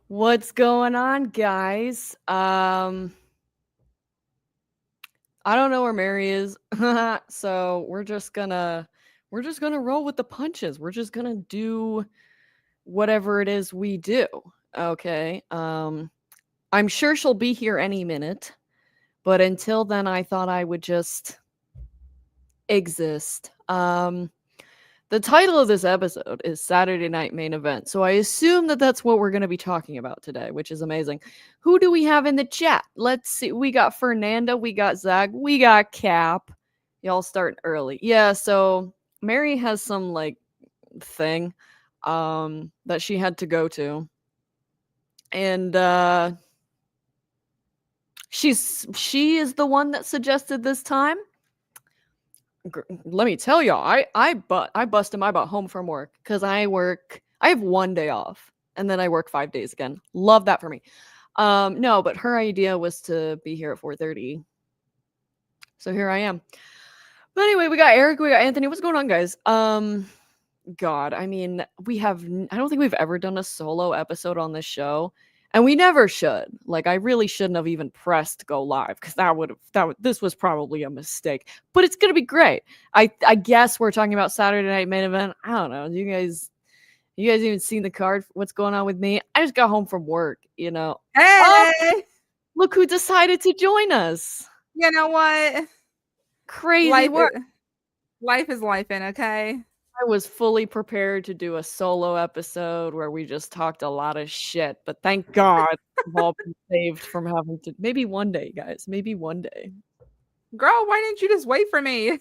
What's going on, guys? I don't know where Mary is. So we're just gonna roll with the punches. We're just gonna do whatever it is we do. Okay. I'm sure she'll be here any minute, but until then I thought I would just exist. The title of this episode is Saturday Night Main Event, so I assume that that's what we're going to be talking about today, which is amazing. Who do we have in the chat? Let's see. We got Fernanda, we got Zach, we got Cap. Y'all starting early. Yeah, so Mary has some like thing that she had to go to. And she is the one that suggested this time. Let me tell y'all, I busted my butt home from work because I have one day off and then I work 5 days again. Love that for me. No, but her idea was to be here at 4:30. So here I am. But anyway, we got Eric, we got Anthony. What's going on, guys? God, I mean, I don't think we've ever done a solo episode on this show. And we never should. Like, I really shouldn't have even pressed go live because this was probably a mistake. But it's gonna be great. I guess we're talking about Saturday Night Main Event. I don't know. You guys even seen the card? What's going on with me? I just got home from work. Oh, Hey, look who decided to join us. you know what? Crazy work. Life is life in, okay? I was fully prepared to do a solo episode where we just talked a lot of shit, but thank God we've all been saved from having to. Maybe one day, guys. Maybe one day. Girl, why didn't you just wait for me?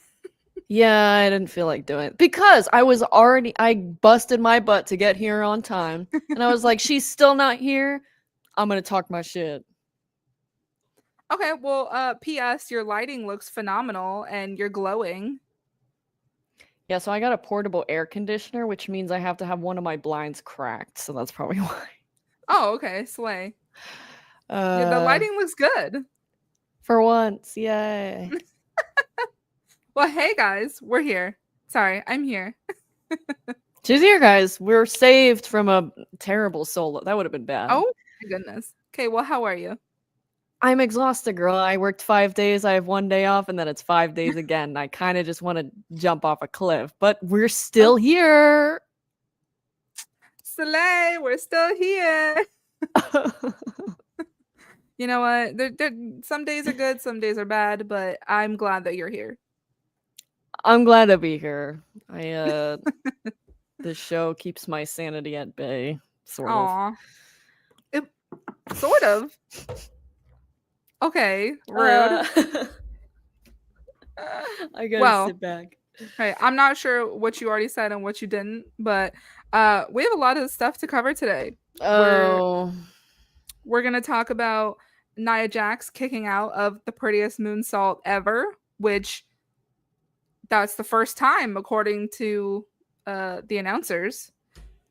Yeah, I didn't feel like doing it because I busted my butt to get here on time, and I was like, she's still not here. I'm gonna talk my shit. Okay, well, P.S. Your lighting looks phenomenal and you're glowing. Yeah, so I got a portable air conditioner, which means I have to have one of my blinds cracked, so that's probably why. Oh, okay, slay. Yeah, the lighting looks good. For once, yay. Well, hey guys, we're here. Sorry, I'm here. She's here, guys. We're saved from a terrible solo. That would have been bad. Oh, my goodness. Okay, well, how are you? I'm exhausted, girl. I worked 5 days. I have one day off, and then it's 5 days again. I kind of just want to jump off a cliff, but we're still here. Slay, we're still here. You know what? Some days are good, some days are bad, but I'm glad that you're here. I'm glad to be here. This show keeps my sanity at bay, sort of. Sort of. Okay, rude. I gotta sit back. Right, I'm not sure what you already said and what you didn't, but we have a lot of stuff to cover today. Oh. We're gonna talk about Nia Jax kicking out of the Prettiest Moonsault Ever, which that's the first time according to the announcers.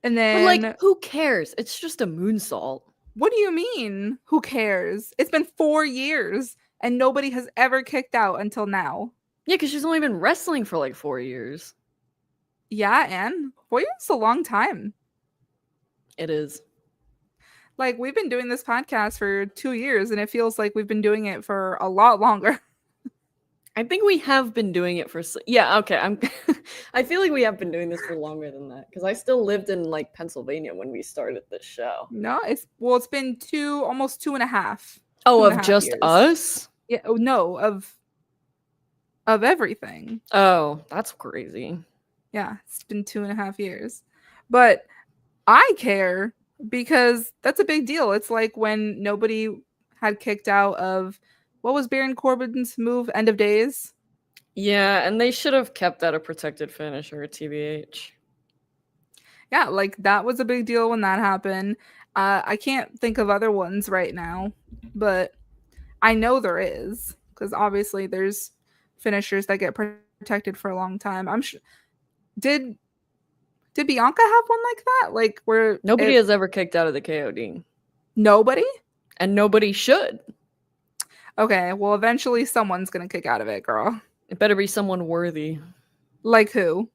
And then, but like, who cares? It's just a moonsault. What do you mean? Who cares? It's been 4 years and nobody has ever kicked out until now. Yeah, because she's only been wrestling for like 4 years. Yeah, and 4 years is a long time. It is. Like, we've been doing this podcast for 2 years and it feels like we've been doing it for a lot longer. I think we have been doing it for okay. I feel like we have been doing this for longer than that because I still lived in like Pennsylvania when we started this show. No, it's been almost 2.5. Oh, of just years. Us? Yeah. Oh, no, of everything. Oh, that's crazy. Yeah, it's been 2.5 years, but I care because that's a big deal. It's like when nobody had kicked out of. What was Baron Corbin's move? End of Days? Yeah, and they should have kept that a protected finisher, TBH. Yeah, like that was a big deal when that happened. I can't think of other ones right now, but I know there is because obviously there's finishers that get protected for a long time. I'm sure. Did Bianca have one like that? Like where nobody has ever kicked out of the KOD. Nobody? And nobody should. Okay, well, eventually someone's gonna kick out of it, girl. It better be someone worthy. Like who?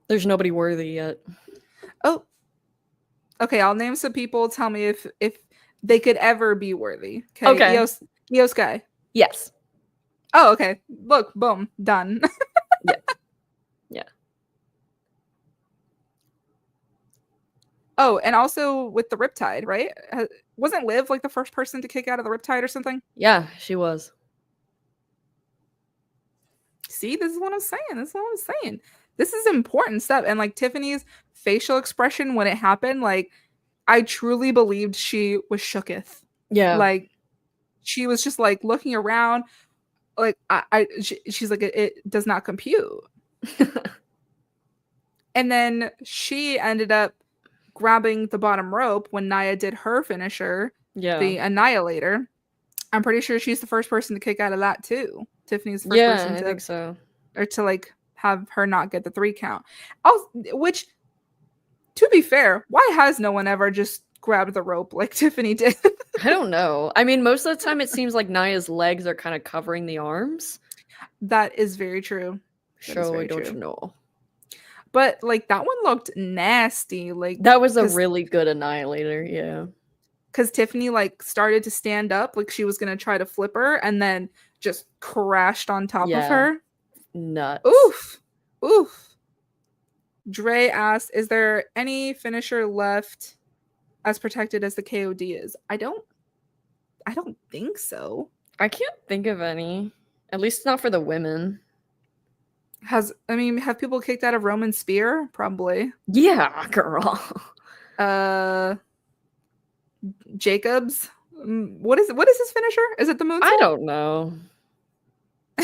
There's nobody worthy yet. Oh. Okay, I'll name some people. Tell me if they could ever be worthy. Okay, Okay. Io Sky. Yes. Oh, okay. Look, boom, done. Yeah. Yeah. Oh, and also with the Riptide, right? Wasn't Liv like the first person to kick out of the Riptide or something? Yeah, she was. See, this is what I'm saying. This is what I'm saying. This is important stuff. And like Tiffany's facial expression when it happened, like I truly believed she was shooketh. Yeah. Like she was just like looking around, like she's like it does not compute. And then she ended up grabbing the bottom rope when Nia did her finisher, Yeah. the Annihilator. I'm pretty sure she's the first person to kick out of that too. Tiffany's the first Yeah, person I think so. or to like have her not get the 3 count. Which, to be fair, why has no one ever just grabbed the rope like Tiffany did? I don't know. I mean, most of the time it seems like Nia's legs are kind of covering the arms. That is very true. So I don't know. But like that one looked nasty. Like that was a really good Annihilator, yeah. Because Tiffany like started to stand up, like she was gonna try to flip her, and then just crashed on top of her. Nuts. Oof. Dre asked, "Is there any finisher left as protected as the KOD is?" I don't think so. I can't think of any. At least not for the women. Have people kicked out of Roman Spear? Probably. Yeah, girl. Jacobs. What is his finisher? Is it the moonsault? I don't know.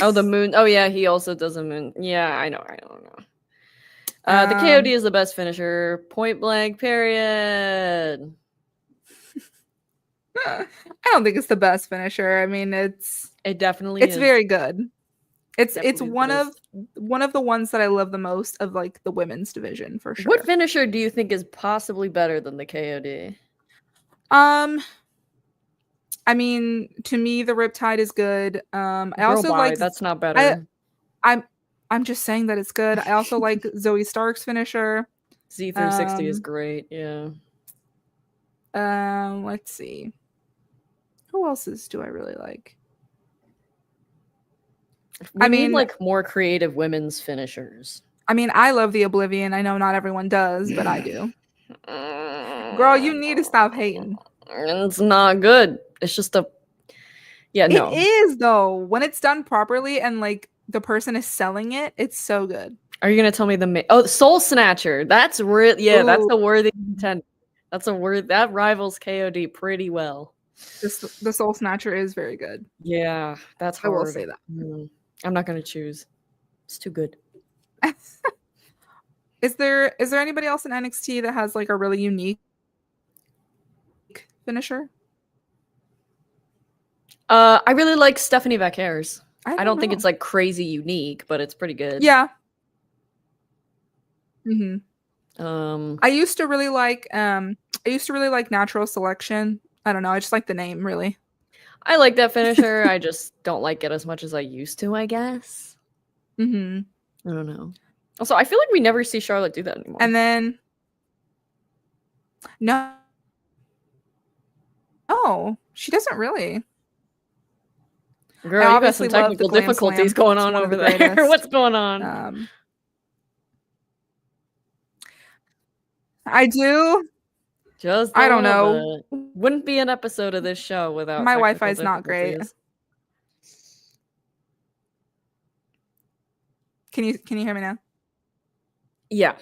Oh, the moon. Oh yeah, he also does a moon. Yeah, I know. I don't know. The KOD is the best finisher. Point blank. Period. I don't think it's the best finisher. I mean, it definitely it's is. very good. It's one of the ones that I love the most of like the women's division for sure. What finisher do you think is possibly better than the KOD? I mean, to me, the Riptide is good. I also like that's not better. I'm just saying that it's good. I also like Zoe Stark's finisher. Z360 is great. Yeah. Let's see. Who else's do I really like? I mean, like more creative women's finishers. I mean, I love the Oblivion. I know not everyone does, but I do. Girl, you need to stop hating. It's not good. It's just no. It is though. When it's done properly and like the person is selling it, it's so good. Are you gonna tell me the Soul Snatcher? That's real. Yeah, that's a worthy contender. That rivals KOD pretty well. The Soul Snatcher is very good. Yeah, that's hard. I will say that. I'm not gonna choose. It's too good. Is there anybody else in NXT that has like a really unique finisher? I really like Stephanie Vacquer's. I don't think it's like crazy unique, but it's pretty good. Yeah. I used to really like Natural Selection. I don't know. I just like the name really. I like that finisher. I just don't like it as much as I used to, I guess. I don't know. Also, I feel like we never see Charlotte do that anymore. And then no, she doesn't really. Girl, you got some technical difficulties going on over there. What's going on? I do. I don't know. Wouldn't be an episode of this show without my Wi-Fi is not great. Can you hear me now? Yeah.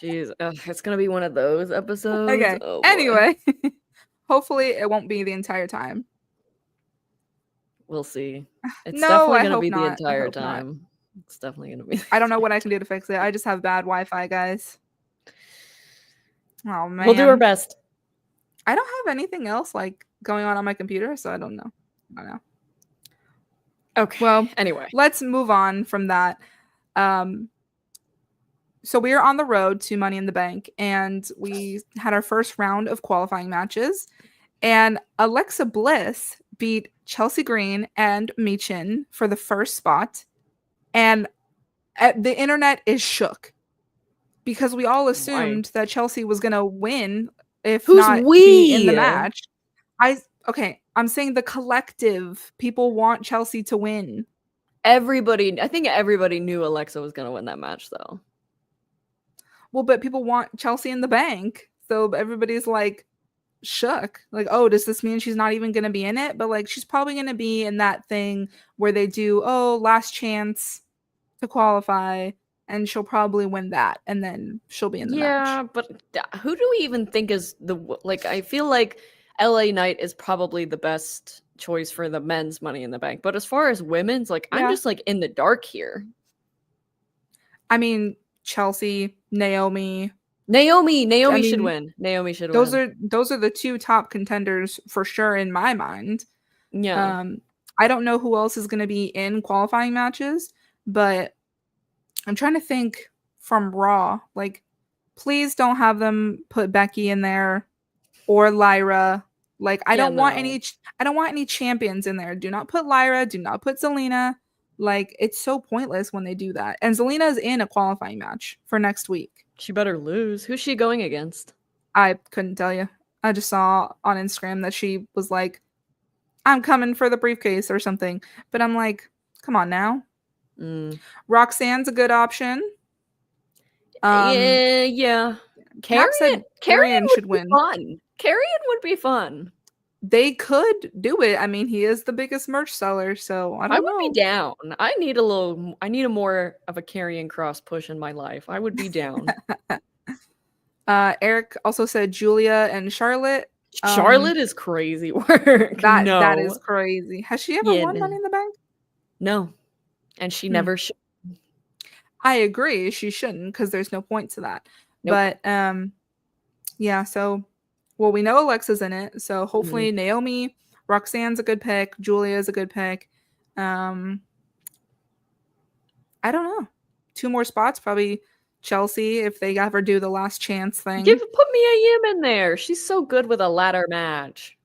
Jeez, it's gonna be one of those episodes. Okay. Oh, anyway, hopefully it won't be the entire time. We'll see. It's definitely gonna be the entire time. Not. It's definitely gonna be. I don't know what I can do to fix it. I just have bad Wi-Fi, guys. Oh man. We'll do our best. I don't have anything else like going on my computer, so I don't know. Okay. Well, anyway, let's move on from that. So we are on the road to Money in the Bank, and we had our first round of qualifying matches, and Alexa Bliss beat Chelsea Green and Michin for the first spot, and the internet is shook. because we all Why? assumed that Chelsea was gonna win, if Who's not be in the we? match. Okay, I'm saying the collective people want Chelsea to win. Everybody, I think everybody knew Alexa was gonna win that match, though. Well, but people want Chelsea in the bank, so everybody's like shook. Like, oh, does this mean she's not even gonna be in it? But like, she's probably gonna be in that thing where they do, oh, last chance to qualify, and she'll probably win that, and then she'll be in the match. Yeah, but who do we even think is like? I feel like LA Knight is probably the best choice for the men's Money in the Bank. But as far as women's, like, I'm Yeah. just like in the dark here. I mean, Chelsea, Naomi. Naomi I should mean, win. Naomi should those win. are those are the two top contenders for sure in my mind. Yeah. Um, I don't know who else is going to be in qualifying matches, but I'm trying to think from Raw. Like, please don't have them put Becky in there or Lyra. Like, I Yeah, don't want no. any champions in there. Do not put Lyra. Do not put Zelina. Like, it's so pointless when they do that. And Zelina is in a qualifying match for next week. She better lose. Who's she going against? I couldn't tell you. I just saw on Instagram that she was like, I'm coming for the briefcase or something. But I'm like, come on now. Mm. Roxanne's a good option. Yeah. Cap said Carrion Carrion would should be win. fun. Carrion would be fun. They could do it. I mean, he is the biggest merch seller, so I I don't would be know. down. I need a more of a Carrion Cross push in my life. I would be down. Eric also said Julia and Charlotte. Charlotte is crazy work. That is No. crazy. Has she ever Yeah, won Money in the Bank? no. And she Hmm. never should. I agree. She shouldn't because there's no point to that. Nope. But yeah. So, well, we know Alexa's in it. So Mhm. hopefully Naomi, Roxanne's a good pick. Julia's a good pick. I don't know. Two more spots, probably Chelsea if they ever do the last chance thing. Put Mia Yim in there. She's so good with a ladder match.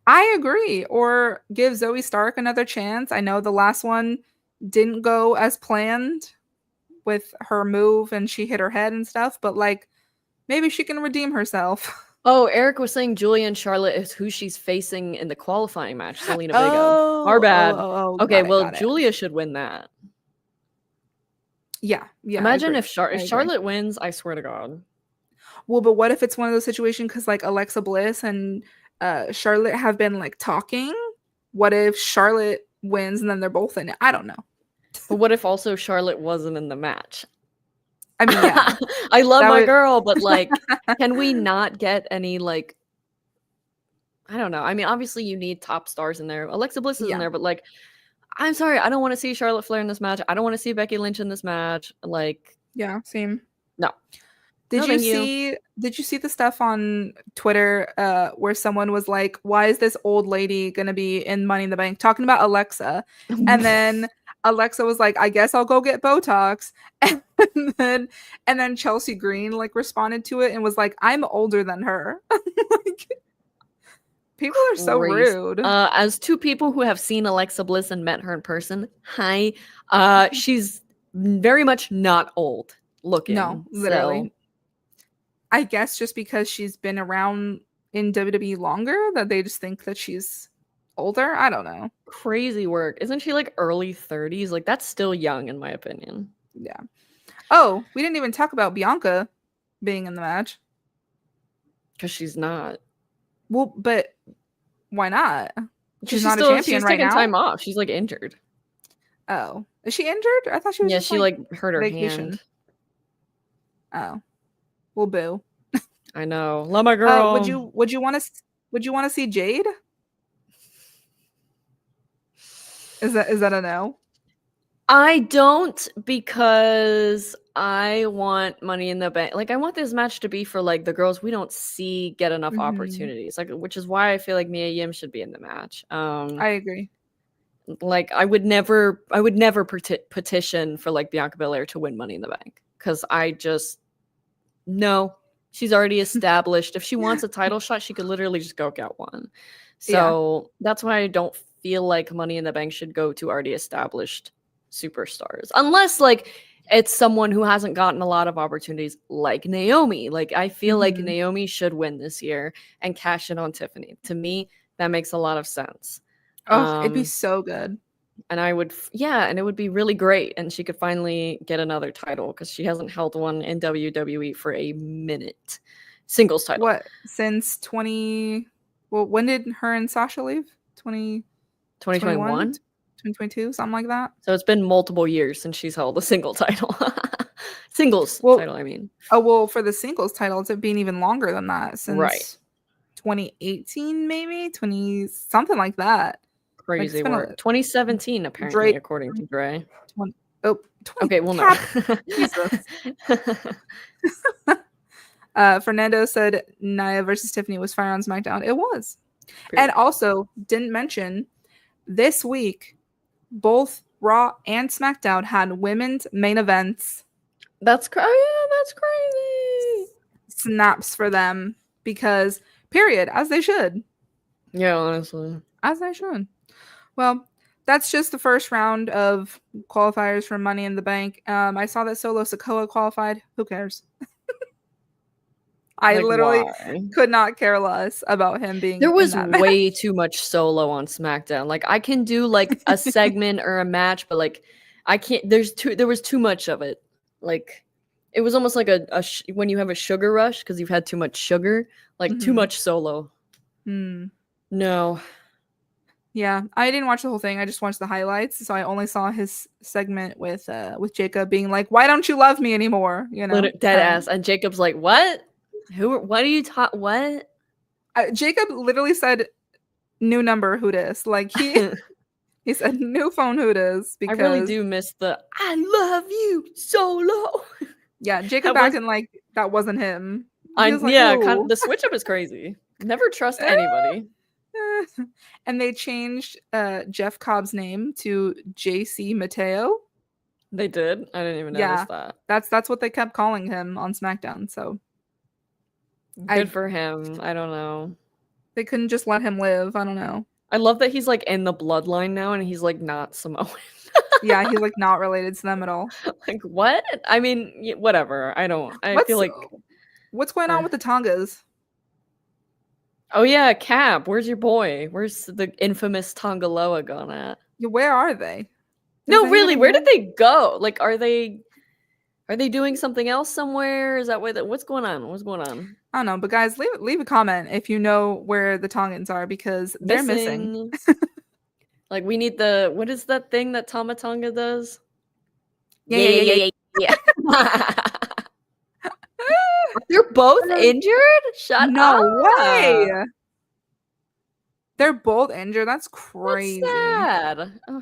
I agree. Or give Zoe Stark another chance. I know the last one didn't go as planned with her move and she hit her head and stuff, but like maybe she can redeem herself. Oh, Eric was saying Julia and Charlotte is who she's facing in the qualifying match, Selena Vega. Our bad. Okay, Got it, well, got it. Julia should win that. Yeah, Imagine if I agree. Charlotte wins, I swear to God. Well, but what if it's one of those situations because like Alexa Bliss and Charlotte have been like talking? What if Charlotte wins and then they're both in it? I don't know. But what if also Charlotte wasn't in the match? I mean, yeah. I love That my would- girl, but like, can we not get any like I don't know. I mean, obviously you need top stars in there. Alexa Bliss is in Yeah. there, but like I'm sorry, I don't want to see Charlotte Flair in this match. I don't want to see Becky Lynch in this match. Like, Yeah, same. no. Did No, you thank you. see the stuff on Twitter where someone was like, "Why is this old lady going to be in Money in the Bank?" talking about Alexa. And then Alexa was like, "I guess I'll go get Botox." And then Chelsea Green like responded to it and was like, "I'm older than her." Like, people are so Christ. rude. As two people who have seen Alexa Bliss and met her in person, hi. She's very much not old looking. No, literally. So I guess just because she's been around in WWE longer that they just think that she's older. I don't know. crazy work. Isn't she like early 30s? Like that's still young in my opinion. Yeah. Oh, we didn't even talk about Bianca being in the match. Because she's not. Well, but why not? She's She's not a still champion she's right taking now. time off. She's like injured. Oh, is she injured? I thought she was Yeah, just she like hurt her vacation. hand. Oh, well, boo. I know. Love my girl. Would you want to see Jade? Is that a no? I don't because I want Money in the Bank. Like I want this match to be for like the girls we don't see get enough opportunities. Like which is why I feel like Mia Yim should be in the match. I agree. Like I would never petition for like Bianca Belair to win Money in the Bank because I just no. She's already established. If she wants a title shot, she could literally just go get one. So that's why I don't feel like Money in the Bank should go to already established superstars. Unless like it's someone who hasn't gotten a lot of opportunities like Naomi. Like I feel like Mhm. Naomi should win this year and cash in on Tiffany. To me, that makes a lot of sense. Oh, it'd be Um so good. and yeah, and it would be really great and she could finally get another title because she hasn't held one in WWE for a minute. Singles title. What, since 20, well, when did her and Sasha leave? 2021, 2021. 2022, something like that. So it's been multiple years since she's held a single title. Singles Well, title, I mean. oh, well, for the singles titles, it's been even longer than that, Right. since 2018, maybe 20, something like that. Like it's Crazy been work. 2017, apparently, Drake. according to Dre. 20, oh, 20, Okay, well, no. Cap, Jesus. Fernando said Nia versus Tiffany was fire on SmackDown. It was. Period. And also, didn't mention this week, both Raw and SmackDown had women's main events. That's yeah, that's crazy. Snaps for them because, period, as they should. Yeah, honestly. As they should. Well, that's just the first round of qualifiers for Money in the Bank. I saw that Solo Sikoa qualified. Who cares? I Like, literally why? could not care less about him being There was in that match. way too much solo on SmackDown. Like, I can do like a segment or a match, but like, I can't. There was too much of it. Like, it was almost like when you have a sugar rush because you've had too much sugar. Like, too much solo. No. Yeah, I didn't watch the whole thing. I just watched the highlights, so I only saw his segment with Jacob being like, "Why don't you love me anymore?" You know, Dead ass. And Jacob's like, "What? What are you talking? What?" Jacob literally said, "New number, who dis?" Like he said, "New phone, who dis?" Because I really do miss the "I love you Solo." Yeah, Jacob acting like that wasn't him. He was like, yeah, "Who?" the switch up is crazy. Never trust anybody. And they changed Jeff Cobb's name to JC Mateo. They did? I didn't even notice that. That's what they kept calling him on SmackDown. So good for him. I don't know. They couldn't just let him live. I don't know. I love that he's like in the bloodline now and he's like not Samoan. Yeah, he's like not related to them at all. Like what? I mean, whatever. I feel like what's going on with the Tongas? Oh yeah, Cap. Where's your boy? Where's the infamous Tongaloa gone at? Yeah, where are they? No, really, where did they go? Like, are they doing something else somewhere? Is that what's going on? What's going on? I don't know, but guys, leave a comment if you know where the Tongans are because they're missing. Like we need what is that thing that Tama Tonga does? Yeah. They're both injured? Shut up. No way. They're both injured. That's crazy. That's sad. Oh,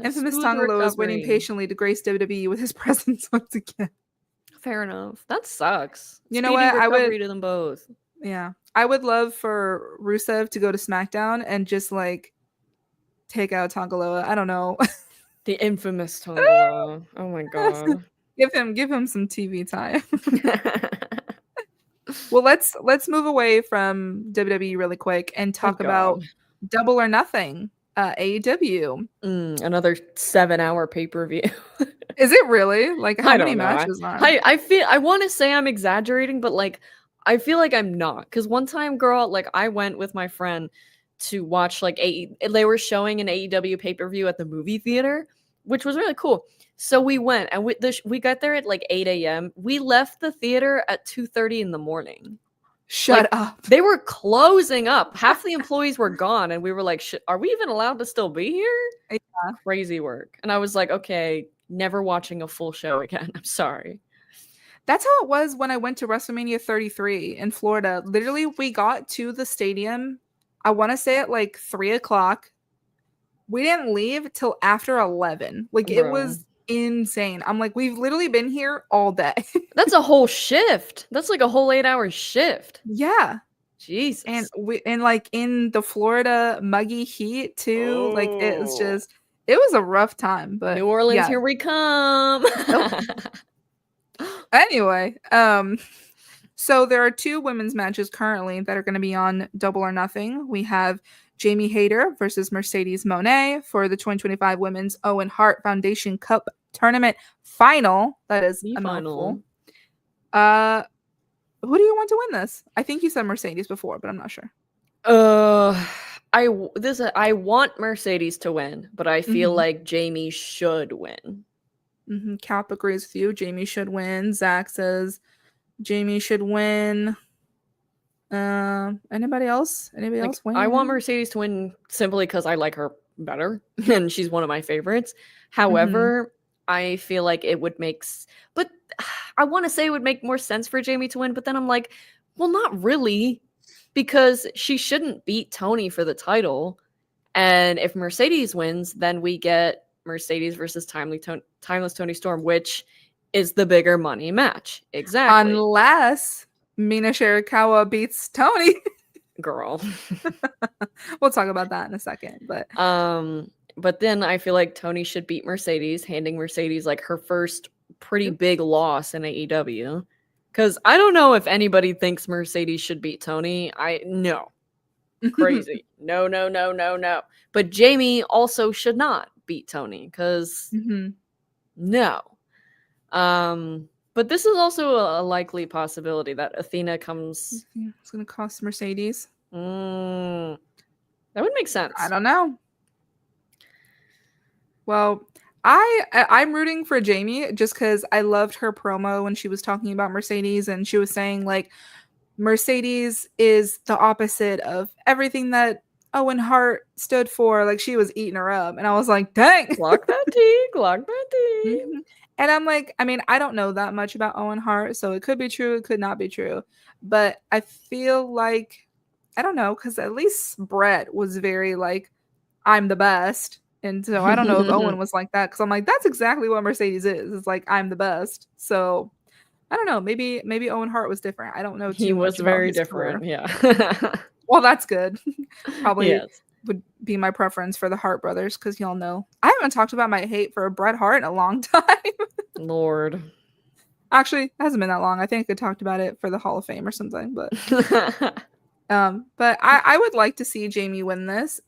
infamous Tongaloa is waiting patiently to grace WWE with his presence once again. Fair enough. That sucks. You know what? I would to them both. Yeah, I would love for Rusev to go to SmackDown and just like take out Tongaloa. I don't know. The infamous Tongaloa. Oh my god. give him some TV time. Well, let's move away from WWE really quick and talk about Double or Nothing. AEW. Another 7-hour pay-per-view. Is it really? Like how many matches are? I want to say I'm exaggerating, but like I feel like I'm not. Because one time, girl, like I went with my friend to watch like they were showing an AEW pay-per-view at the movie theater, which was really cool. So we went and we got there at like 8 a.m. We left the theater at 2:30 in the morning. Shut up. They were closing up. Half the employees were gone. And we were like, are we even allowed to still be here? Yeah. Crazy work. And I was like, okay, never watching a full show again. I'm sorry. That's how it was when I went to WrestleMania 33 in Florida. Literally, we got to the stadium, I want to say at like 3 o'clock. We didn't leave till after 11. Like, It was insane. I'm like, we've literally been here all day. That's a whole shift. That's like a whole 8-hour shift. Yeah. Jesus. And like in the Florida muggy heat too. Like it was a rough time. But New Orleans, here we come. Anyway, so there are 2 women's matches currently that are going to be on Double or Nothing. We have Jamie Hayter versus Mercedes Moné for the 2025 Women's Owen Hart Foundation Cup tournament final. That is The a mouthful. final. Who do you want to win this? I think you said Mercedes before, but I'm not sure. I want Mercedes to win, but I feel Mhm. like Jamie should win. Cap agrees with you. Jamie should win. Zach says Jamie should win. Anybody else? Anybody Like, else weighing I want in? Mercedes to win simply because I like her better, and she's one of my favorites. Mhm. However, I feel like it would but I want to say it would make more sense for Jamie to win, but then I'm like, well, not really, because she shouldn't beat Tony for the title. And if Mercedes wins, then we get Mercedes versus Timeless Tony Storm, which is the bigger money match. Exactly, Unless Mina Shirakawa beats Tony. girl. We'll talk about that in a second. But then I feel like Tony should beat Mercedes, handing Mercedes like her first pretty big loss in AEW. Because I don't know if anybody thinks Mercedes should beat Tony. No. Crazy. No, no, no, no, no. But Jamie also should not beat Tony, because no. But this is also a likely possibility that Athena comes. It's gonna cost Mercedes. That would make sense. I don't know. Well, I'm rooting for Jamie just because I loved her promo when she was talking about Mercedes, and she was saying like Mercedes is the opposite of everything that Owen Hart stood for. Like she was eating her up, and I was like, dang. Glock that tea, Glock that tea. And I'm like, I mean, I don't know that much about Owen Hart, so it could be true, it could not be true. But I feel like, I don't know, because at least Brett was very like, I'm the best. And so I don't know if Owen was like that, because I'm like, that's exactly what Mercedes is. It's like, I'm the best. So I don't know. Maybe Owen Hart was different. I don't know He too was much about very his different. career. Yeah. Well, that's good. Probably Yes. would be my preference for the Hart brothers, because y'all know I haven't talked about my hate for Bret Hart in a long time. Lord. Actually, it hasn't been that long. I think I talked about it for the Hall of Fame or something. But I would like to see Jamie win this.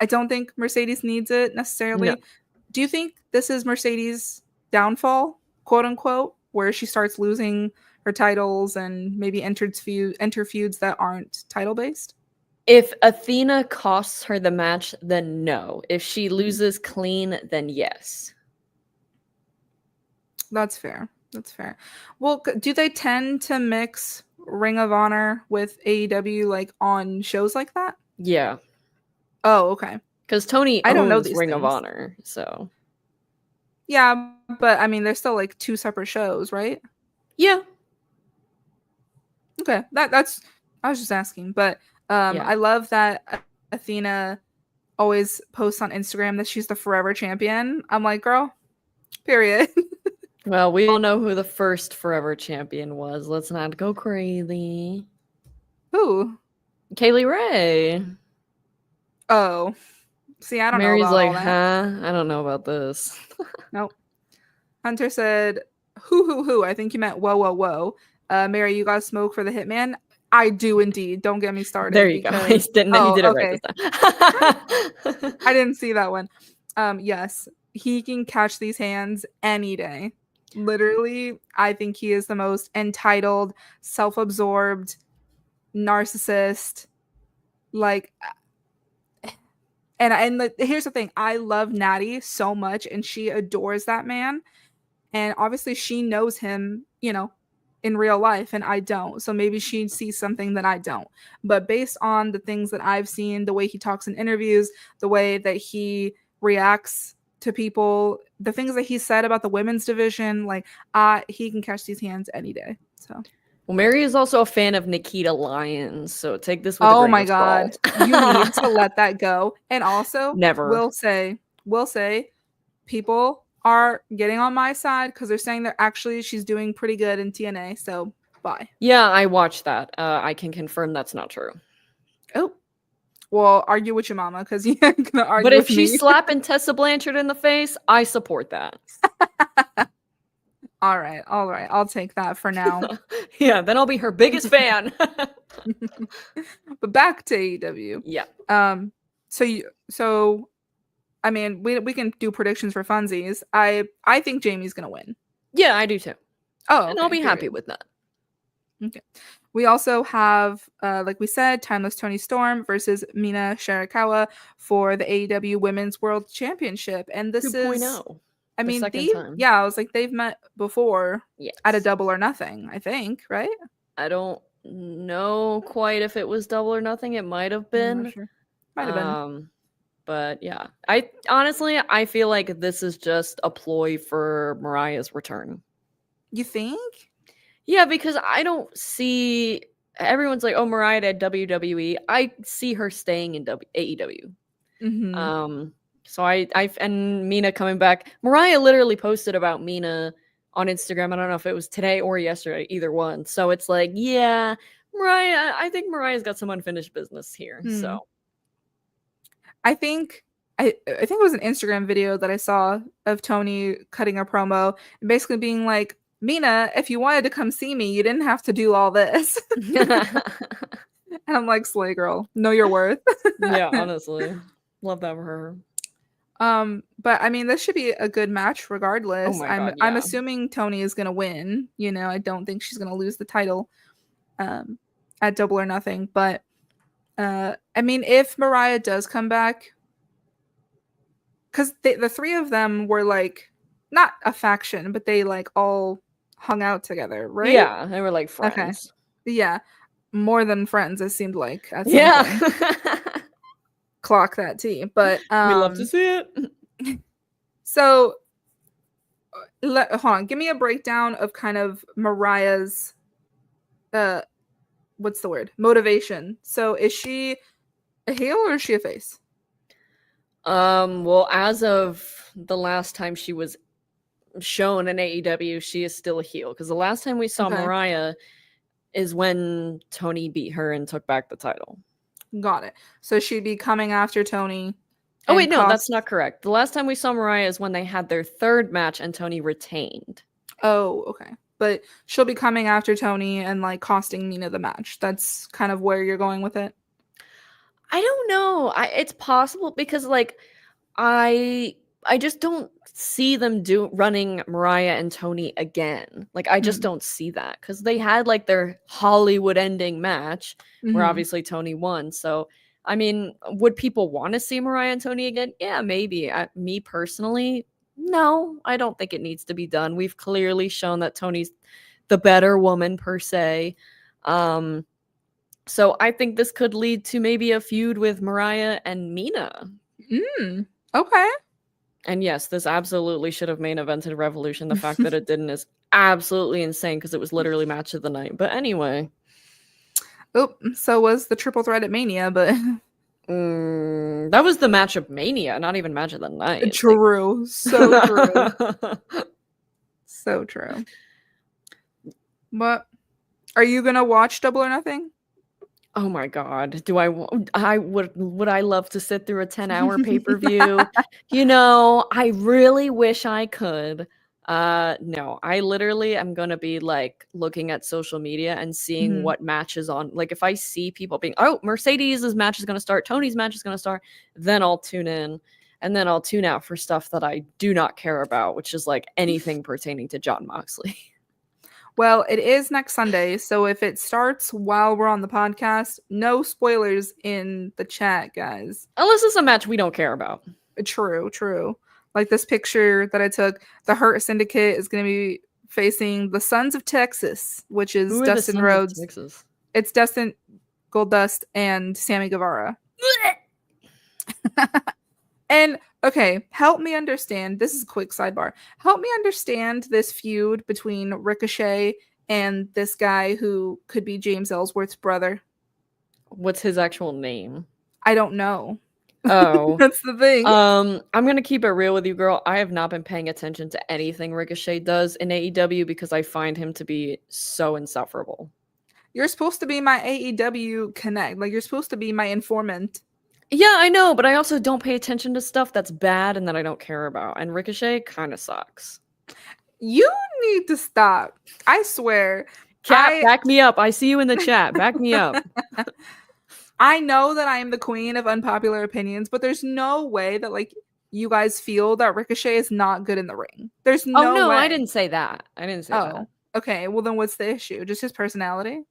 I don't think Mercedes needs it necessarily. No. Do you think this is Mercedes' downfall, quote unquote, where she starts losing her titles and maybe enter feuds that aren't title based? If Athena costs her the match, then no. If she loses clean, then yes. That's fair. That's fair. Well, do they tend to mix Ring of Honor with AEW like on shows like that? Yeah. Oh, okay. Because Tony I don't know owns these Ring of things. Honor, so. Yeah, but I mean, they're still like two separate shows, right? Yeah. Okay, that's. I was just asking, but Yeah. I love that Athena always posts on Instagram that she's the forever champion. I'm like, girl, period. Well, we all know who the first forever champion was. Let's not go crazy. Who? Kaylee Ray. Oh, see, I don't know Mary's about like, all that. huh? I don't know about this. Nope. Hunter said, who? I think you meant whoa, whoa, whoa. Mary, you got smoke for the hitman? I do indeed. Don't get me started. There you go. He did it right okay. this time. I didn't see that one. Yes, he can catch these hands any day. Literally, I think he is the most entitled, self-absorbed narcissist. Like, here's the thing: I love Natty so much, and she adores that man. And obviously, she knows him, in real life, and I don't. So maybe she sees something that I don't. But based on the things that I've seen, the way he talks in interviews, the way that he reacts to people, the things that he said about the women's division, like he can catch these hands any day. So Well, Mary is also a fan of Nikita Lyons, so take this with a oh grain my of god, salt. you need to let that go. And also Never. we'll say people are getting on my side because they're saying she's doing pretty good in TNA. So bye. Yeah, I watched that. I can confirm that's not true. Oh, well, argue with your mama because you ain't gonna argue But if with me. she's slapping Tessa Blanchard in the face, I support that. All right, I'll take that for now. Yeah, then I'll be her biggest fan. But back to AEW. Yeah. So I mean, we can do predictions for funsies. I think Jamie's gonna win. Yeah, I do too. Oh, And I'll okay. be happy with that. Okay. We also have, like we said, Timeless Tony Storm versus Mina Shirakawa for the AEW Women's World Championship. And this 2.0. is, I The mean, second time. yeah, I was like, they've met before Yes. at a Double or Nothing, I think, right? I don't know quite if it was Double or Nothing. It might have I'm been. not sure. Might have been. But yeah, I honestly, I feel like this is just a ploy for Mariah's return. You think? Yeah, because I don't see everyone's like, oh, Mariah at WWE. I see her staying in AEW. Mm-hmm. So I and Mina coming back. Mariah literally posted about Mina on Instagram. I don't know if it was today or yesterday, either one. So it's like, yeah, Mariah. I think Mariah's got some unfinished business here. So I think it was an Instagram video that I saw of Tony cutting a promo and basically being like, Mina, if you wanted to come see me, you didn't have to do all this. And I'm like, slay girl, know your worth. Yeah, honestly. Love that for her. But I mean, this should be a good match regardless. Oh my God, I'm yeah. assuming Tony is gonna win. You know, I don't think she's gonna lose the title at Double or Nothing. But I mean, if Mariah does come back, because the three of them were like not a faction, but they like all hung out together, right? Yeah, they were like friends. Okay. Yeah, more than friends. It seemed like at some Yeah. point. Clock that T. But we love to see it. So hold on, give me a breakdown of kind of Mariah's what's the word? Motivation. So is she a heel or is she a face? Well, as of the last time she was shown in AEW, she is still a heel. Because the last time we saw Mariah is when Tony beat her and took back the title. Got it. So she'd be coming after Tony. Oh, wait, no, that's not correct. The last time we saw Mariah is when they had their third match and Tony retained. Oh, okay. But she'll be coming after Tony and like costing Mina the match. That's kind of where you're going with it. I don't know. It's possible because like I just don't see them running Mariah and Tony again. Like I just don't see that because they had like their Hollywood ending match where obviously Tony won. So I mean, would people want to see Mariah and Tony again? Yeah, maybe. Me personally, no, I don't think it needs to be done. We've clearly shown that Tony's the better woman per se. So I think this could lead to maybe a feud with Mariah and Mina. Okay. And yes, this absolutely should have main evented Revolution. The fact that it didn't is absolutely insane because it was literally match of the night. But anyway. Oh, so was the triple threat at Mania, but that was the match of Mania, not even match of the night. True. Like... So true. So true. But are you gonna watch Double or Nothing? Oh my God. Would I love to sit through a 10-hour pay-per-view? You know, I really wish I could. No, I literally am going to be like looking at social media and seeing what matches on. Like if I see people being, oh, Mercedes' match is going to start, Tony's match is going to start, then I'll tune in. And then I'll tune out for stuff that I do not care about, which is like anything pertaining to Jon Moxley. Well, it is next Sunday, so if it starts while we're on the podcast, no spoilers in the chat, guys. Unless it's a match we don't care about. True. Like this picture that I took, the Hurt Syndicate is going to be facing the Sons of Texas, which is Dustin Rhodes. It's Dustin, Goldust, and Sammy Guevara. And okay, help me understand. This is a quick sidebar. Help me understand this feud between Ricochet and this guy who could be James Ellsworth's brother. What's his actual name? I don't know. Oh. That's the thing. I'm going to keep it real with you, girl. I have not been paying attention to anything Ricochet does in AEW because I find him to be so insufferable. You're supposed to be my AEW connect. Like, you're supposed to be my informant. Yeah, I know, but I also don't pay attention to stuff that's bad and that I don't care about. And Ricochet kind of sucks. You need to stop. I swear. Cat, back me up. I see you in the chat. Back me up. I know that I am the queen of unpopular opinions, but there's no way that, like, you guys feel that Ricochet is not good in the ring. There's Oh no no, I way. didn't say that. I didn't say that. Oh, okay. Well, then what's the issue? Just his personality?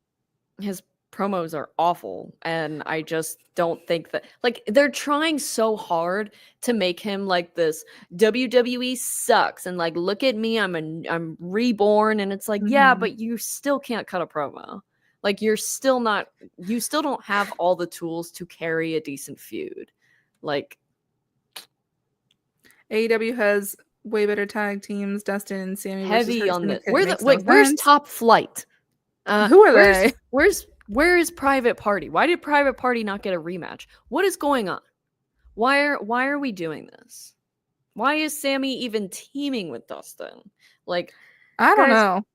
His promos are awful, and I just don't think that, like, they're trying so hard to make him like this WWE sucks and like look at me, I'm reborn, and it's like, yeah, Mm-hmm. but you still can't cut a promo. Like you're still not you still don't have all the tools to carry a decent feud. Like AEW has way better tag teams. Dustin and Sammy versus heavy Hurt on this. Syndicate makes no Where's sense. Top Flight? Who are they? Where is Private Party? Why did Private Party not get a rematch? What is going on? Why are we doing this? Why is Sammy even teaming with Dustin? Like, I don't guys. know.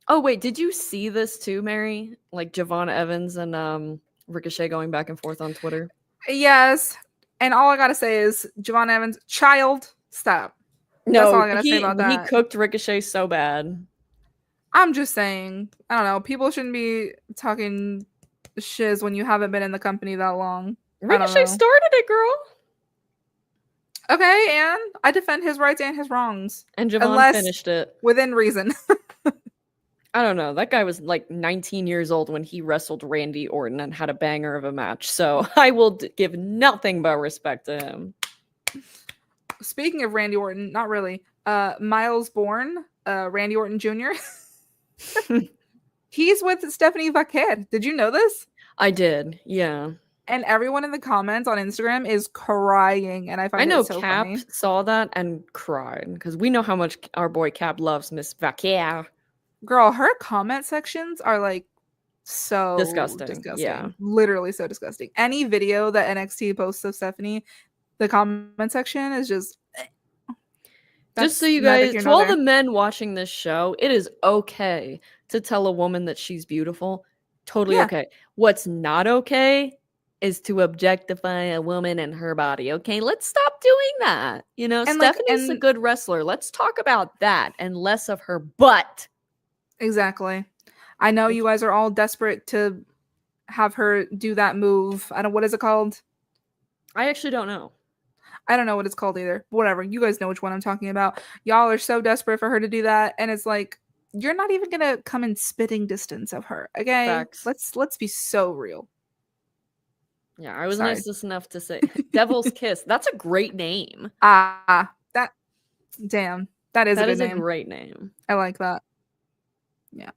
Oh wait, did you see this too, Mary? Like Javon Evans and Ricochet going back and forth on Twitter. Yes. And all I gotta say is Javon Evans, child, stop. That's all No, I gotta say about he that. cooked Ricochet so bad. I'm just saying, I don't know. People shouldn't be talking shiz when you haven't been in the company that long. I don't Ricochet know. started it, girl. Okay, and I defend his rights and his wrongs. And Javon Unless finished it. within reason. I don't know. That guy was like 19 years old when he wrestled Randy Orton and had a banger of a match. So I will give nothing but respect to him. Speaking of Randy Orton, not really. Miles Bourne, Randy Orton Jr. He's with Stephanie Vaquer. Did you know this? I did, yeah. And everyone in the comments on Instagram is crying, and I I find know it so Cap funny. saw that and cried because we know how much our boy Cap loves Miss Vaquer. Girl, her comment sections are like so Disgusting. Yeah. Literally so disgusting. Any video that NXT posts of Stephanie, the comment section is just Just so that's you neither guys, here to nor all there. the men watching this show, it is okay to tell a woman that she's beautiful. Totally Yeah. okay. What's not okay is to objectify a woman and her body. Okay, let's stop doing that. You know, And Stephanie's a good wrestler. Let's talk about that and less of her butt. Exactly. I know you guys are all desperate to have her do that move. I don't, what is it called? I actually don't know. I don't know what it's called either. Whatever. You guys know which one I'm talking about. Y'all are so desperate for her to do that, and it's like you're not even gonna come in spitting distance of her. Okay, Facts. let's be so real. Yeah, I was Sorry. nice enough to say Devil's Kiss. That's a great name. That damn. That is That a is good a name. great name. I like that. Yeah.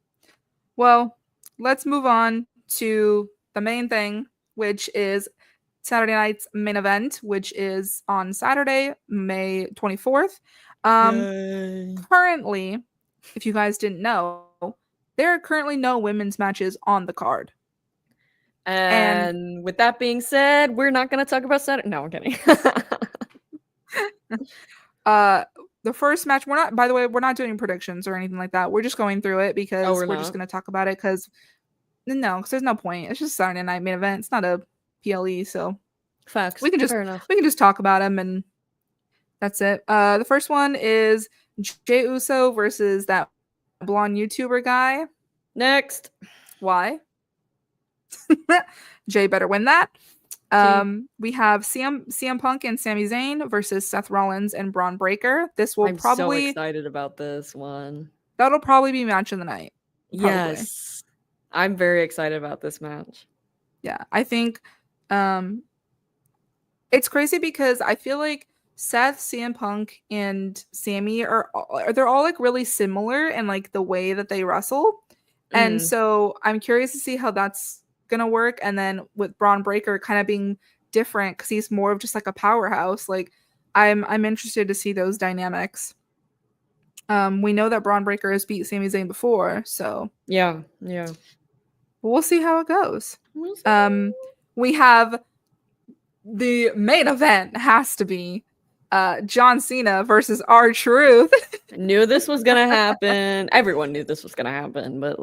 Well, let's move on to the main thing, which is Saturday night's main event, which is on Saturday, May 24th. Currently, if you guys didn't know, there are currently no women's matches on the card. And with that being said, we're not going to talk about Saturday. No, I'm kidding. The first match, by the way, we're not doing predictions or anything like that. We're just going through it because we're just going to talk about it because there's no point. It's just Saturday night main event. It's not a PLE, so facts. We can just talk about them and that's it. The first one is Jey Uso versus that blonde YouTuber guy. Next. Why? Jay better win that. We have CM Punk and Sami Zayn versus Seth Rollins and Braun Breaker. I'm so excited about this one. That'll probably be match of the night. Probably. Yes. I'm very excited about this match. Yeah, I think it's crazy because I feel like Seth, CM Punk, and Sammy they're all like really similar in like the way that they wrestle. And so I'm curious to see how that's gonna work. And then with Braun Breaker kind of being different because he's more of just like a powerhouse. Like I'm interested to see those dynamics. We know that Braun Breaker has beat Sami Zayn before, so yeah. We'll see how it goes. We have the main event has to be John Cena versus R-Truth. Knew this was gonna happen. Everyone knew this was gonna happen, but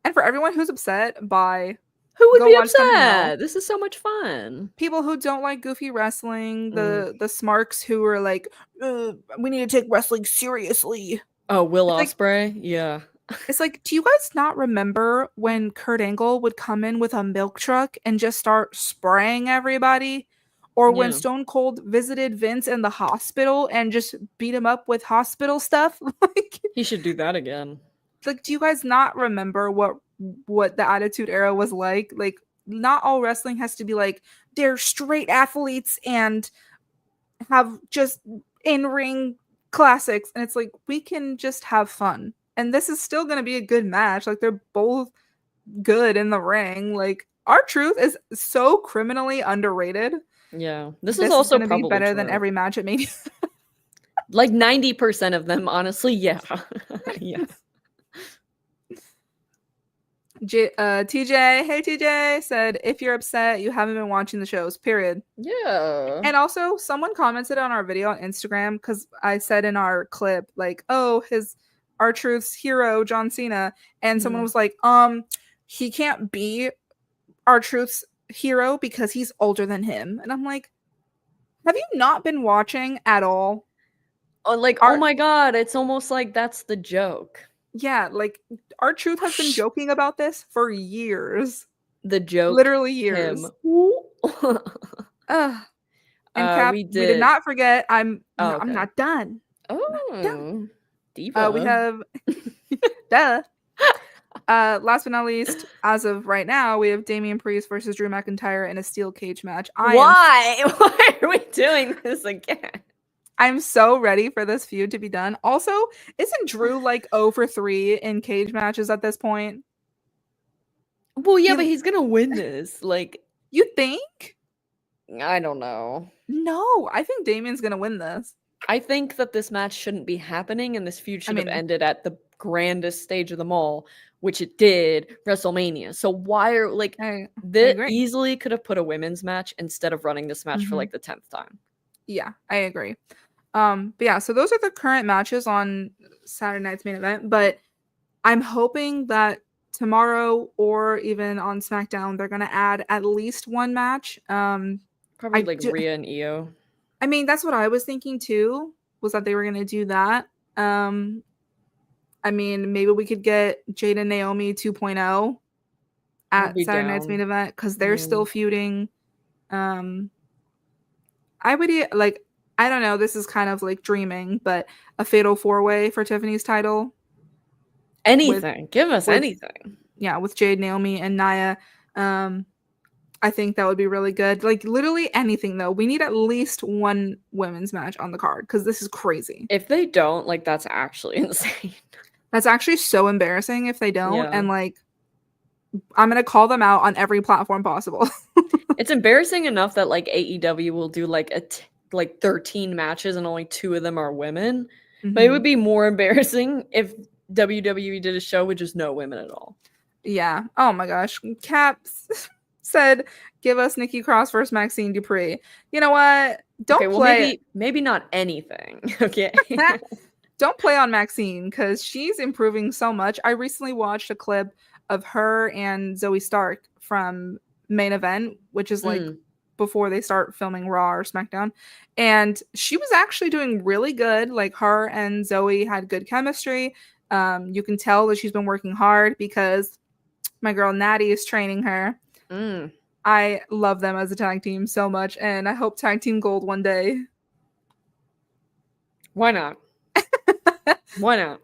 and for everyone who's upset by who would be upset? This is so much fun. People who don't like goofy wrestling, the smarks who are like, we need to take wrestling seriously. Oh, Will Ospreay? Like, yeah. It's like, do you guys not remember when Kurt Angle would come in with a milk truck and just start spraying everybody? Or when Yeah. Stone Cold visited Vince in the hospital and just beat him up with hospital stuff. like, He should do that again. do you guys not remember what the Attitude Era was like? Like, not all wrestling has to be like they're straight athletes and have just in-ring classics, and it's like we can just have fun. And this is still going to be a good match. Like, they're both good in the ring. Like, R-Truth is so criminally underrated. Yeah. This is This is also going to be probably better true. than every match at Mania. Like 90% of them, honestly, yeah. Yeah. TJ, hey TJ, said if you're upset, you haven't been watching the shows, period. Yeah. And also, someone commented on our video on Instagram because I said in our clip, like, oh, R-Truth's hero, John Cena. And someone was like, he can't be R-Truth's hero because he's older than him. And I'm like, have you not been watching at all? Oh, like, oh my god, it's almost like that's the joke. Yeah, like, R-Truth has been joking about this for years. The joke. Literally years. And Cap, we did not forget. I'm not done. Oh, not done. Diva. We have duh. Last but not least, as of right now, we have Damian Priest versus Drew McIntyre in a steel cage match. Why are we doing this again? I'm so ready for this feud to be done. Also, isn't Drew like 0 for 3 in cage matches at this point? Well, yeah, but he's gonna win this. Like, you think? I don't know. No, I think Damian's gonna win this. I think that this match shouldn't be happening, and this feud should have ended at the grandest stage of them all, which it did, WrestleMania. So why are this easily could have put a women's match instead of running this match for like the 10th time. Yeah, I agree. But yeah, so those are the current matches on Saturday night's main event. But I'm hoping that tomorrow or even on SmackDown, they're gonna add at least one match. Probably Rhea and Io. I mean, that's what I was thinking too, was that they were gonna do that. I mean, maybe we could get Jade and Naomi 2.0 at Saturday night's main event because they're still feuding. I would I don't know, this is kind of like dreaming, but a fatal 4-way for Tiffany's title. Anything. Give us anything. Yeah, with Jade, Naomi, and Nia. I think that would be really good. Like, literally anything, though. We need at least one women's match on the card because this is crazy. If they don't, like, that's actually insane. That's actually so embarrassing if they don't. Yeah. And, like, I'm going to call them out on every platform possible. It's embarrassing enough that, like, AEW will do, like, 13 matches and only 2 of them are women. But it would be more embarrassing if WWE did a show with just no women at all. Yeah. Oh, my gosh. Caps said, give us Nikki Cross versus Maxine Dupree. You know what? Don't play. Maybe not anything. Okay. Don't play on Maxine because she's improving so much. I recently watched a clip of her and Zoe Stark from Main Event, which is like before they start filming Raw or SmackDown. And she was actually doing really good. Like, her and Zoe had good chemistry. You can tell that she's been working hard because my girl Natty is training her. I love them as a tag team so much, and I hope Tag Team Gold one day. Why not? Why not?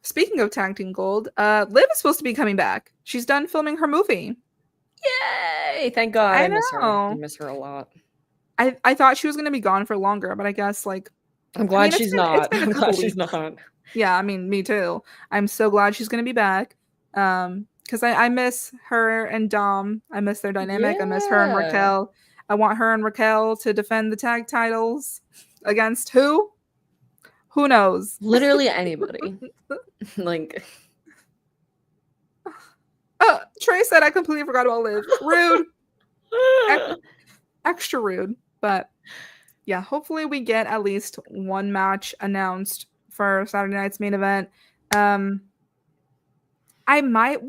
Speaking of Tag Team Gold, Liv is supposed to be coming back. She's done filming her movie. Yay! Thank God. I miss her. I miss her a lot. I thought she was going to be gone for longer, but I guess, like... I'm glad she's not. I'm glad she's not. Yeah, I mean, me too. I'm so glad she's going to be back. Because I miss her and Dom. I miss their dynamic. I miss her and Raquel. I want her and Raquel to defend the tag titles against who? Who knows? Literally anybody. Like... Trey said I completely forgot about Liv. Rude. Extra rude. But yeah, hopefully we get at least one match announced for Saturday night's main event. I might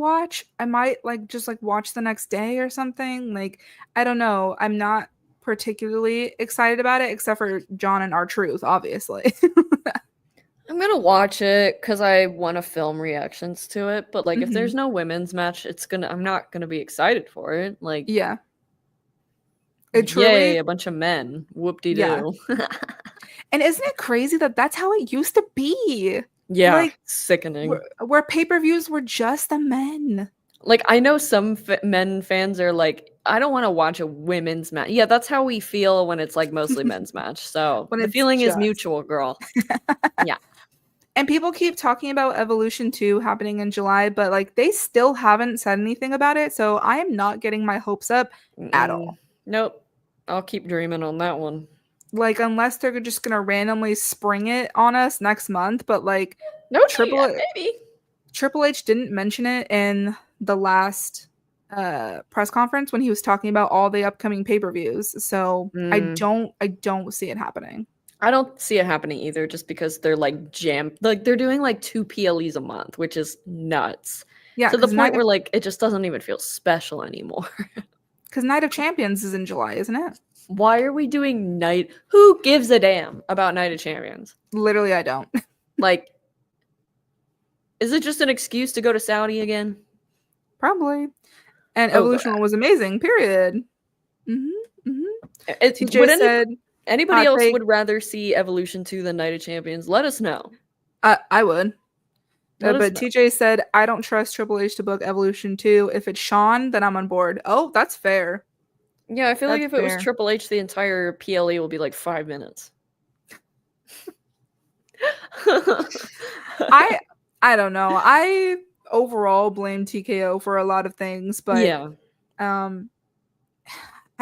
just watch the next day or something. Like, I don't know. I'm not particularly excited about it, except for John and R-Truth, obviously. I'm gonna watch it because I want to film reactions to it. But like, if there's no women's match, I'm not gonna be excited for it. Like, yeah, It Yay, truly, a bunch of men. yeah. Whoop-de-doo. And isn't it crazy that that's how it used to be? Yeah, Like, sickening. where pay-per-views were just the men. Like, I know some men fans are like, I don't want to watch a women's match. Yeah, that's how we feel when it's like mostly men's match. So When the it's feeling is just. mutual, girl. Yeah. And people keep talking about Evolution 2 happening in July, but like they still haven't said anything about it. So I am not getting my hopes up at all. Nope. I'll keep dreaming on that one. Like, unless they're just gonna randomly spring it on us next month, but like No, Triple maybe. Triple H didn't mention it in the last press conference when he was talking about all the upcoming pay-per-views. So I don't see it happening. I don't see it happening either, just because they're like they're doing like 2 PLEs a month, which is nuts. Yeah, To the because point where like it just doesn't even feel special anymore. Night of Champions is in July, isn't it? Why are we doing night? Who gives a damn about Night of Champions? Literally, I don't. Like, is it just an excuse to go to Saudi again? Probably. And Oh, Evolution 1 was amazing, period. TJ said anybody hot else take. would rather see Evolution 2 than Night of Champions? Let us know. I would. Let us But know. TJ said, I don't trust Triple H to book Evolution 2. If it's Sean, then I'm on board. Oh, that's fair. Yeah, I feel like That's if it was fair. Triple H, the entire PLE will be like 5 minutes. I don't know. I overall blame TKO for a lot of things, but yeah. I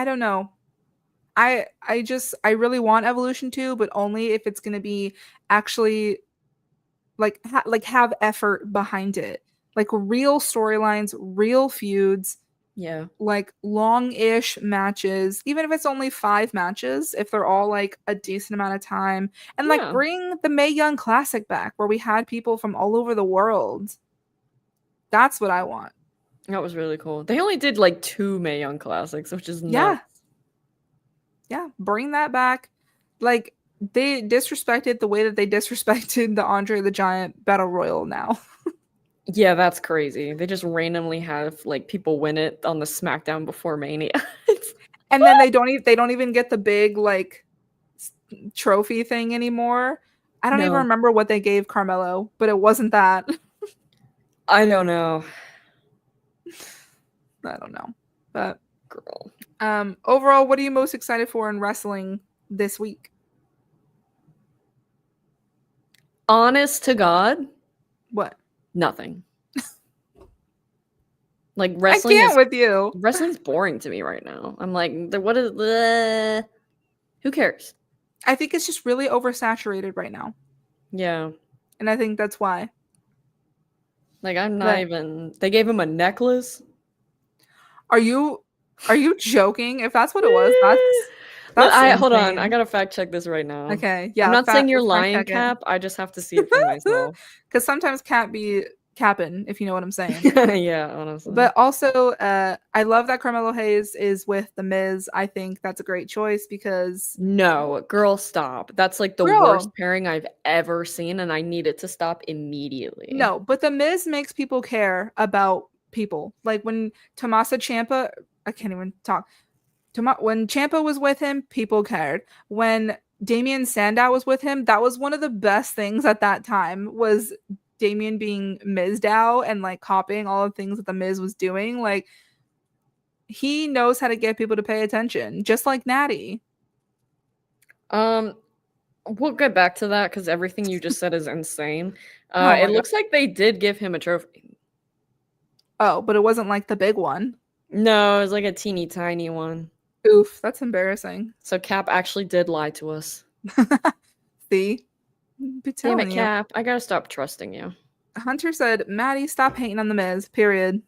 don't know. I really want Evolution 2, but only if it's going to be actually like have effort behind it. Like real storylines, real feuds, Yeah. like long-ish matches, even if it's only 5 matches, if they're all like a decent amount of time, and like Yeah. bring the Mae Young Classic back where we had people from all over the world. That's what I want. That was really cool. They only did like 2 Mae Young Classics, which is nuts. Yeah, bring that back. Like, they disrespected the way that they disrespected the Andre the Giant Battle Royal now. Yeah, that's crazy. They just randomly have like people win it on the SmackDown before Mania. And then they don't even get the big like trophy thing anymore. I don't even remember what they gave Carmelo, but it wasn't that. I don't know. I don't know. But girl. Overall, what are you most excited for in wrestling this week? Honest to God, What? nothing. Like wrestling I can't with you. Wrestling's boring to me right now. I'm like, what is who cares? I think it's just really oversaturated right now. Yeah. And I think that's why. Like I'm not even they gave him a necklace. Are you joking? If that's what it was, that's hold on. I gotta fact check this right now. Okay, yeah. I'm not saying you're lying, Cap. I just have to see it for myself. Because sometimes Cap be capping, if you know what I'm saying. Yeah, honestly. But also, I love that Carmelo Hayes is with The Miz. I think that's a great choice because no, girl, stop. That's like the worst pairing I've ever seen, and I need it to stop immediately. No, but The Miz makes people care about people. Like when Tommaso Ciampa, I can't even talk. When Ciampa was with him, people cared. When Damian Sandow was with him, that was one of the best things at that time was Damian being Mizdow and like copying all the things that the Miz was doing. Like he knows how to get people to pay attention, just like Natty. We'll get back to that because everything you just said is insane. It looks like they did give him a trophy. Oh, but it wasn't like the big one. No, it was like a teeny tiny one. Oof, that's embarrassing. So Cap actually did lie to us. See? Damn it, Cap. I gotta stop trusting you. Hunter said, Maddie, stop hating on The Miz, period.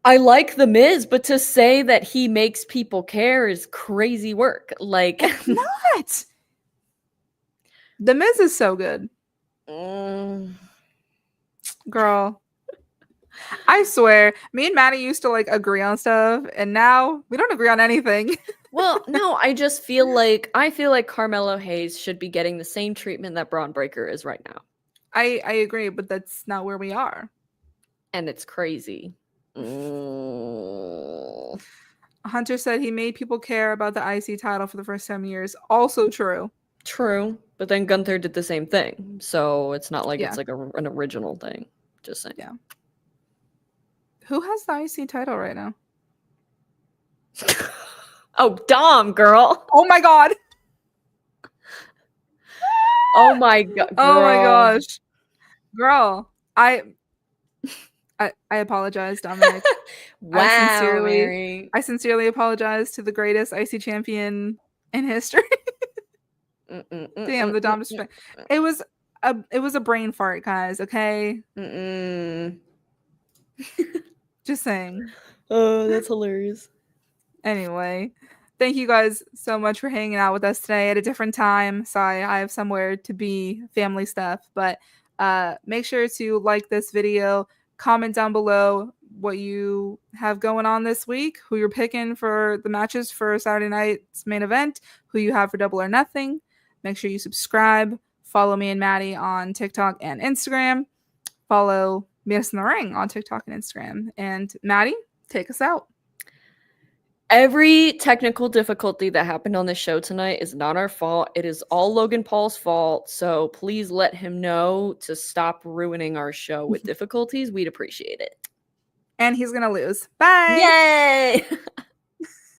I like The Miz, but to say that he makes people care is crazy work. Like, it's not. The Miz is so good. Girl. I swear, me and Maddie used to like agree on stuff, and now we don't agree on anything. Well, no, I feel like Carmelo Hayes should be getting the same treatment that Braun Breaker is right now. I agree, but that's not where we are. And it's crazy. Hunter said he made people care about the IC title for the first 10 years. Also true. True, but then Gunther did the same thing, so it's not like Yeah. it's like an original thing. Just saying. Yeah. Who has the IC title right now? Oh, Dom, girl. Oh my god. Oh my god. Oh my gosh. Girl, I apologize, Dominic. Wow, Mary. I sincerely apologize to the greatest IC champion in history. Damn, the Dom just it was a brain fart, guys, okay? Just saying. Oh, that's hilarious. Anyway, thank you guys so much for hanging out with us today at a different time. Sorry, I have somewhere to be, family stuff, but make sure to like this video, comment down below what you have going on this week, who you're picking for the matches for Saturday night's main event, who you have for Double or Nothing. Make sure you subscribe. Follow me and Maddie on TikTok and Instagram. Follow Meet Us in the Ring on TikTok and Instagram. And Maddie, take us out. Every technical difficulty that happened on this show tonight is not our fault. It is all Logan Paul's fault. So please let him know to stop ruining our show with difficulties. We'd appreciate it. And he's going to lose. Bye. Yay!